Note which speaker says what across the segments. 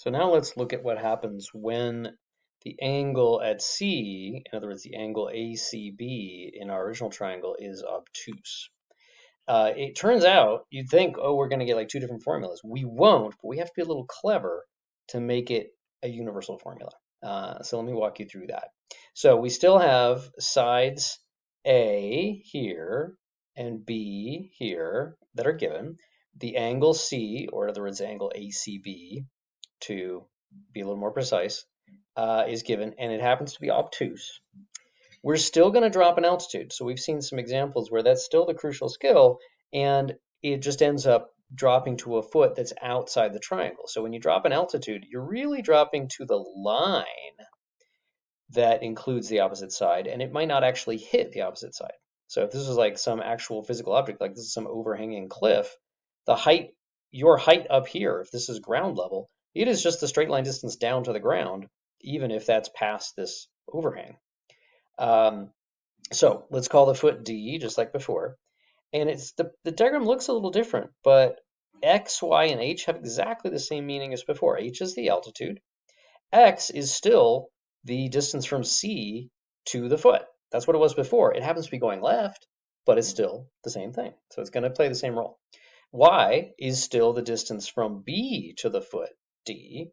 Speaker 1: So now let's look at what happens when the angle at C, in other words, the angle ACB in our original triangle is obtuse. It turns out you'd think, oh, we're going to get like two different formulas. We won't, but we have to be a little clever to make it a universal formula. So let me walk you through that. So we still have sides A here and B here that are given. The angle C, or in other words, angle ACB, to be a little more precise, is given, and it happens to be obtuse. We're still going to drop an altitude. So we've seen some examples where that's still the crucial skill, and it just ends up dropping to a foot that's outside the triangle. So when you drop an altitude, you're really dropping to the line that includes the opposite side, and it might not actually hit the opposite side. So if this is like some actual physical object, like this is some overhanging cliff, the height, your height up here, if this is ground level, it is just the straight line distance down to the ground, even if that's past this overhang. So let's call the foot D, just like before. And it's the diagram looks a little different, but X, Y, and H have exactly the same meaning as before. H is the altitude. X is still the distance from C to the foot. That's what it was before. It happens to be going left, but it's still the same thing. So it's going to play the same role. Y is still the distance from B to the foot, D.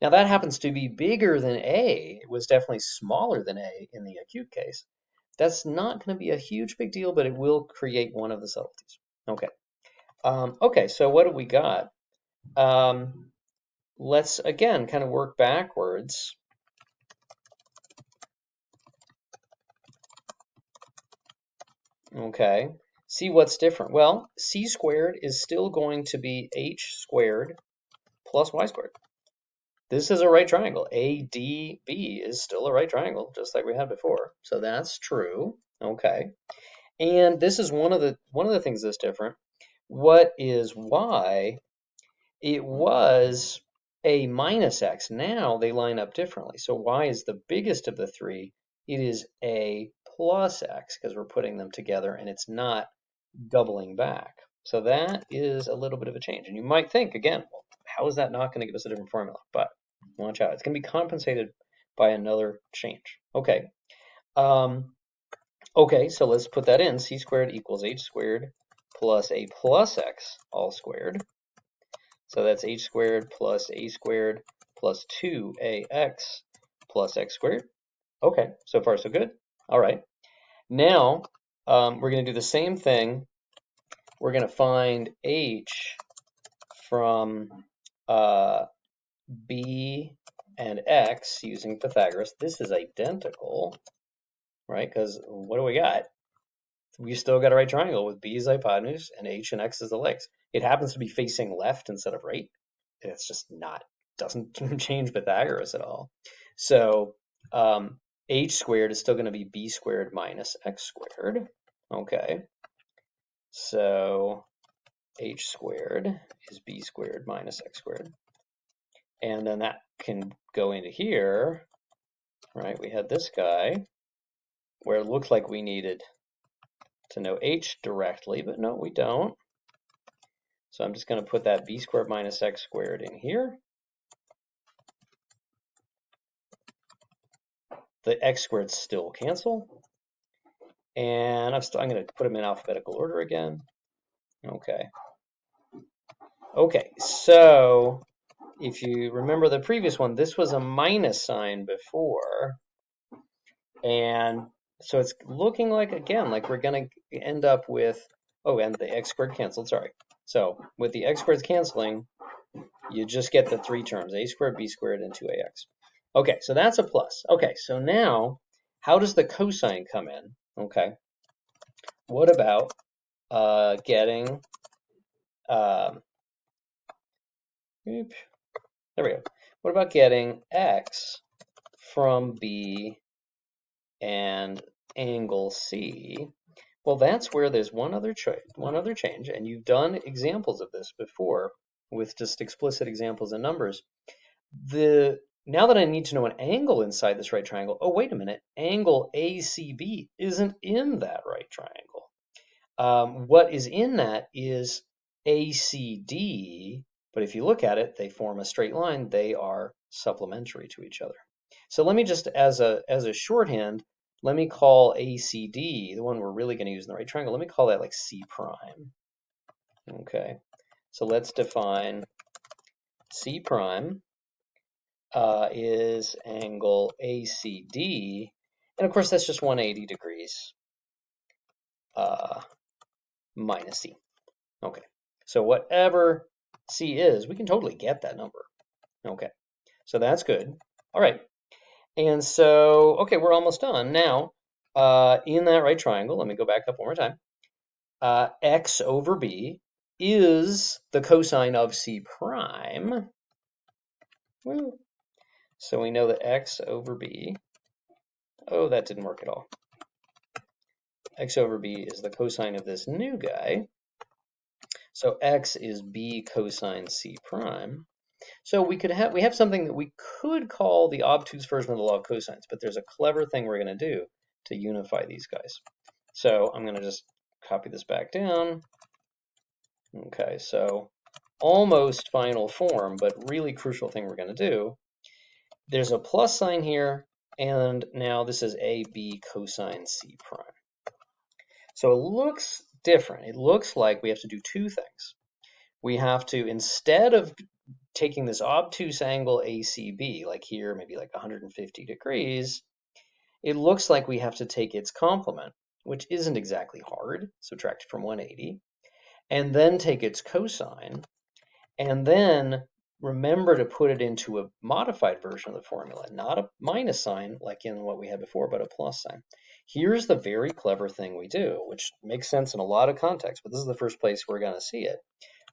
Speaker 1: Now that happens to be bigger than A. It was definitely smaller than A in the acute case. That's not going to be a huge big deal, but it will create one of the subtleties. Okay. Okay, so what do we got? Let's, again, kind of work backwards. Okay, see what's different. Well, C squared is still going to be H squared plus Y squared. This is a right triangle. ADB is still a right triangle, just like we had before. So that's true. Okay. And this is one of the things that's different. What is Y? It was A minus X. Now they line up differently. So Y is the biggest of the three. It is A plus X because we're putting them together and it's not doubling back. So that is a little bit of a change. And you might think, again, well, how is that not going to give us a different formula? But watch out. It's going to be compensated by another change. Okay. Okay, so let's put that in. C squared equals H squared plus A plus X all squared. So that's H squared plus A squared plus 2AX plus X squared. Okay, so far so good. All right. Now we're going to do the same thing. We're going to find H from B and X using Pythagoras. This is identical, right? Because what do we got? We still got a right triangle with B is the hypotenuse and H and X is the legs. It happens to be facing left instead of right. It's just not, doesn't change Pythagoras at all. So H squared is still going to be B squared minus X squared. Okay. So H squared is B squared minus X squared. And then that can go into here, right? We had this guy where it looked like we needed to know H directly, but no, we don't. So I'm just going to put that B squared minus X squared in here. The X squared still cancel. And I'm going to put them in alphabetical order again. Okay. Okay, so if you remember the previous one, this was a minus sign before. And so it's looking like, again, like we're going to end up with, oh, and the X squared canceled, sorry. So with the X squareds canceling, you just get the three terms, A squared, B squared, and 2AX. Okay, so that's a plus. Okay, so now, how does the cosine come in? Okay, what about getting, there we go. What about getting X from B and angle C? Well, that's where there's one other change, and you've done examples of this before with just explicit examples and numbers. Now that I need to know an angle inside this right triangle, oh, wait a minute, angle ACB isn't in that right triangle. What is in that is ACD But if you look at it, they form a straight line. They are supplementary to each other. So let me just, as a shorthand, let me call ACD, the one we're really going to use in the right triangle, let me call that like C prime. Okay, so let's define C prime is angle ACD, and of course that's just 180 degrees minus C. Okay, so whatever C is, we can totally get that number. Okay, so that's good. All right, and so, okay, we're almost done. Now, in that right triangle, let me go back up one more time. X over B is the cosine of C prime. Woo. So we know that X over B, oh, that didn't work at all. X over B is the cosine of this new guy. So X is B cosine C prime. So we have something that we could call the obtuse version of the law of cosines, but there's a clever thing we're going to do to unify these guys. So I'm going to just copy this back down. Okay, so almost final form, but really crucial thing we're going to do. There's a plus sign here, and now this is AB cosine C prime. So it looks different. It looks like we have to do two things. We have to, instead of taking this obtuse angle ACB, like here, maybe like 150 degrees, it looks like we have to take its complement, which isn't exactly hard, subtract it from 180, and then take its cosine, and then remember to put it into a modified version of the formula, not a minus sign like in what we had before, but a plus sign. Here's the very clever thing we do, which makes sense in a lot of contexts, but this is the first place we're going to see it.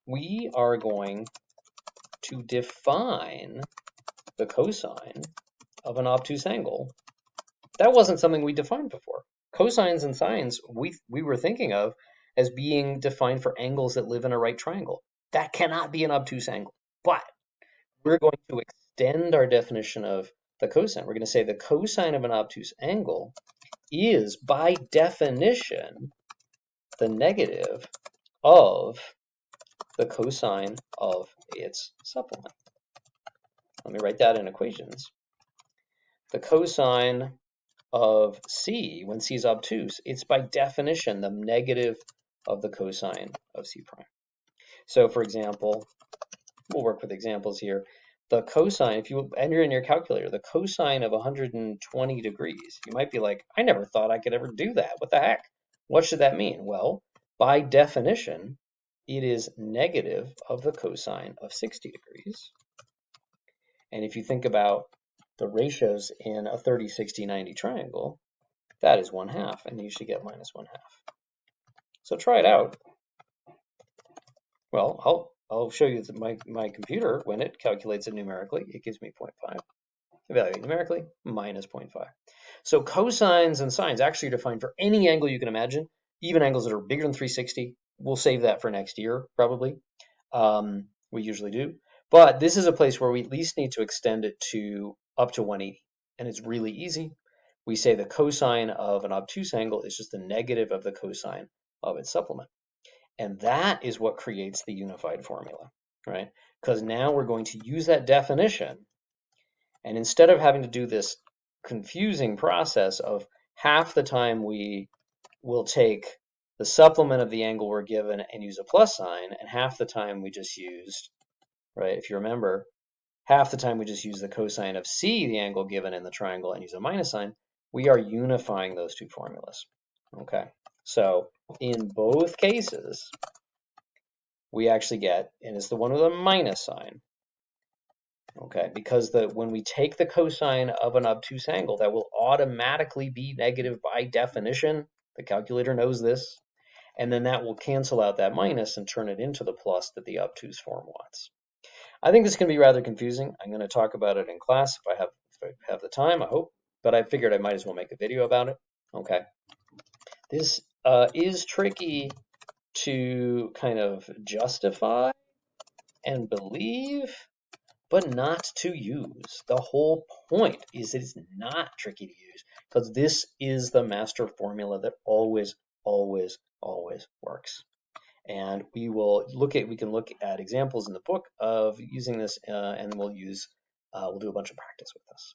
Speaker 1: We are going to define the cosine of an obtuse angle. That wasn't something we defined before. Cosines and sines we were thinking of as being defined for angles that live in a right triangle. That cannot be an obtuse angle. But we're going to extend our definition of the cosine. We're going to say the cosine of an obtuse angle is, by definition, the negative of the cosine of its supplement. Let me write that in equations. The cosine of C, when C is obtuse, it's by definition the negative of the cosine of C prime. So for example, we'll work with examples here. The cosine, if you enter in your calculator, the cosine of 120 degrees, you might be like, I never thought I could ever do that. What the heck? What should that mean? Well, by definition, it is negative of the cosine of 60 degrees. And if you think about the ratios in a 30, 60, 90 triangle, that is 1/2, and you should get minus 1/2. So try it out. Well, I'll show you my computer, when it calculates it numerically, it gives me 0.5. Evaluate numerically, minus 0.5. So cosines and sines actually are defined for any angle you can imagine, even angles that are bigger than 360. We'll save that for next year, probably. We usually do. But this is a place where we at least need to extend it to up to 180. And it's really easy. We say the cosine of an obtuse angle is just the negative of the cosine of its supplement. And that is what creates the unified formula, right? Because now we're going to use that definition. And instead of having to do this confusing process of half the time we will take the supplement of the angle we're given and use a plus sign, and half the time we just used, right, if you remember, half the time we just use the cosine of C, the angle given in the triangle, and use a minus sign, we are unifying those two formulas. Okay, so in both cases, we actually get, and it's the one with a minus sign, okay, because when we take the cosine of an obtuse angle, that will automatically be negative by definition. The calculator knows this. And then that will cancel out that minus and turn it into the plus that the obtuse form wants. I think this can be rather confusing. I'm going to talk about it in class if I have the time, I hope. But I figured I might as well make a video about it. Okay. This is tricky to kind of justify and believe, but not to use. The whole point is that it's not tricky to use because this is the master formula that always, always, always works. And we can look at examples in the book of using this, and we'll do a bunch of practice with this.